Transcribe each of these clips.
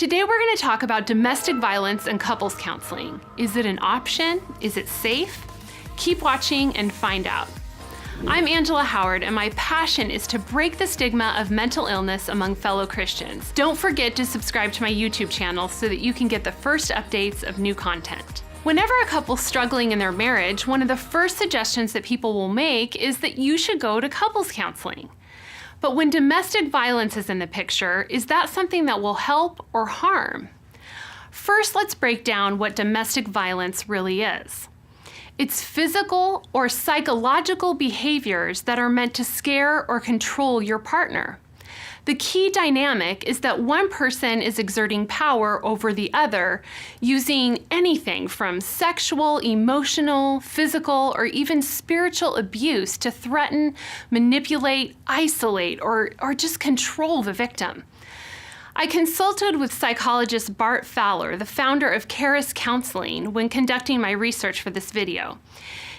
Today we're going to talk about domestic violence and couples counseling. Is it an option? Is it safe? Keep watching and find out. I'm Angela Howard, and my passion is to break the stigma of mental illness among fellow Christians. Don't forget to subscribe to my YouTube channel so that you can get the first updates of new content. Whenever a couple's struggling in their marriage, one of the first suggestions that people will make is that you should go to couples counseling. But when domestic violence is in the picture, is that something that will help or harm? First, let's break down what domestic violence really is. It's physical or psychological behaviors that are meant to scare or control your partner. The key dynamic is that one person is exerting power over the other using anything from sexual, emotional, physical, or even spiritual abuse to threaten, manipulate, isolate, or just control the victim. I consulted with psychologist Fowler, the founder of Charis Counseling, when conducting my research for this video.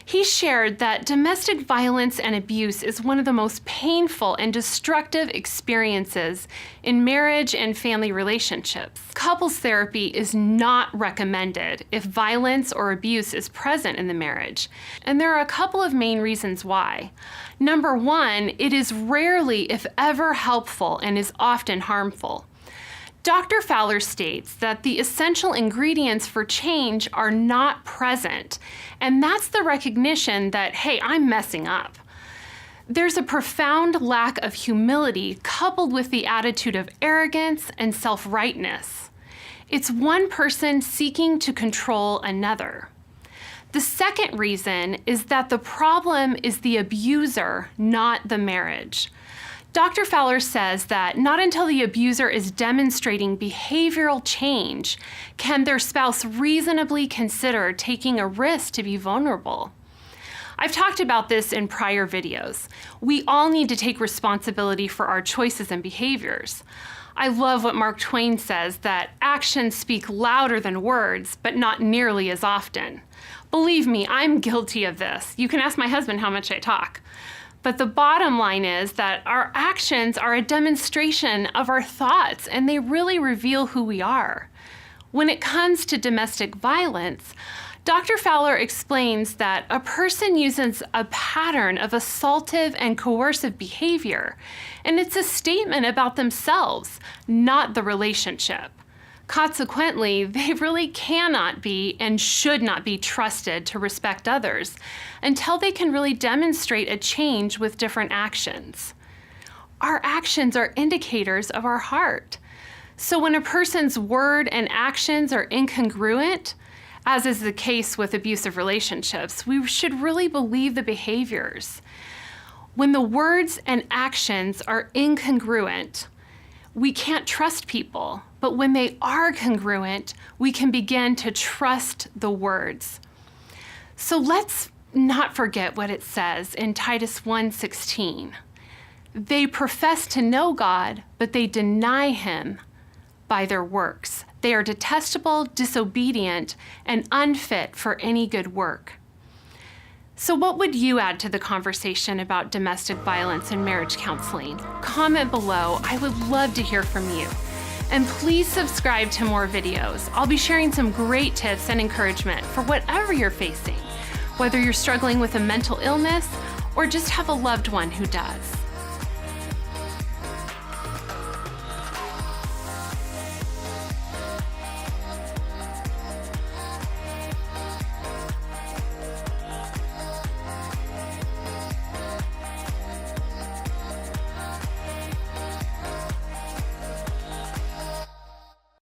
He shared that domestic violence and abuse is one of the most painful and destructive experiences in marriage and family relationships. Couples therapy is not recommended if violence or abuse is present in the marriage, and there are a couple of main reasons why. Number one, it is rarely, if ever, helpful and is often harmful. Dr. Fowler states that the essential ingredients for change are not present, and that's the recognition that, hey, I'm messing up. There's a profound lack of humility coupled with the attitude of arrogance and self-rightness. It's one person seeking to control another. The second reason is that the problem is the abuser, not the marriage. Dr. Fowler says that not until the abuser is demonstrating behavioral change can their spouse reasonably consider taking a risk to be vulnerable. I've talked about this in prior videos. We all need to take responsibility for our choices and behaviors. I love what Mark Twain says, that actions speak louder than words, but not nearly as often. Believe me, I'm guilty of this. You can ask my husband how much I talk. But the bottom line is that our actions are a demonstration of our thoughts, and they really reveal who we are. When it comes to domestic violence, Dr. Fowler explains that a person uses a pattern of assaultive and coercive behavior, and it's a statement about themselves, not the relationship. Consequently, they really cannot be and should not be trusted to respect others until they can really demonstrate a change with different actions. Our actions are indicators of our heart. So when a person's word and actions are incongruent, as is the case with abusive relationships, we should really believe the behaviors. When the words and actions are incongruent, we can't trust people, but when they are congruent, we can begin to trust the words. So let's not forget what it says in Titus 1:16. They profess to know God, but they deny him by their works. They are detestable, disobedient, and unfit for any good work. So what would you add to the conversation about domestic violence and marriage counseling? Comment below. I would love to hear from you. And please subscribe to more videos. I'll be sharing some great tips and encouragement for whatever you're facing, whether you're struggling with a mental illness or just have a loved one who does.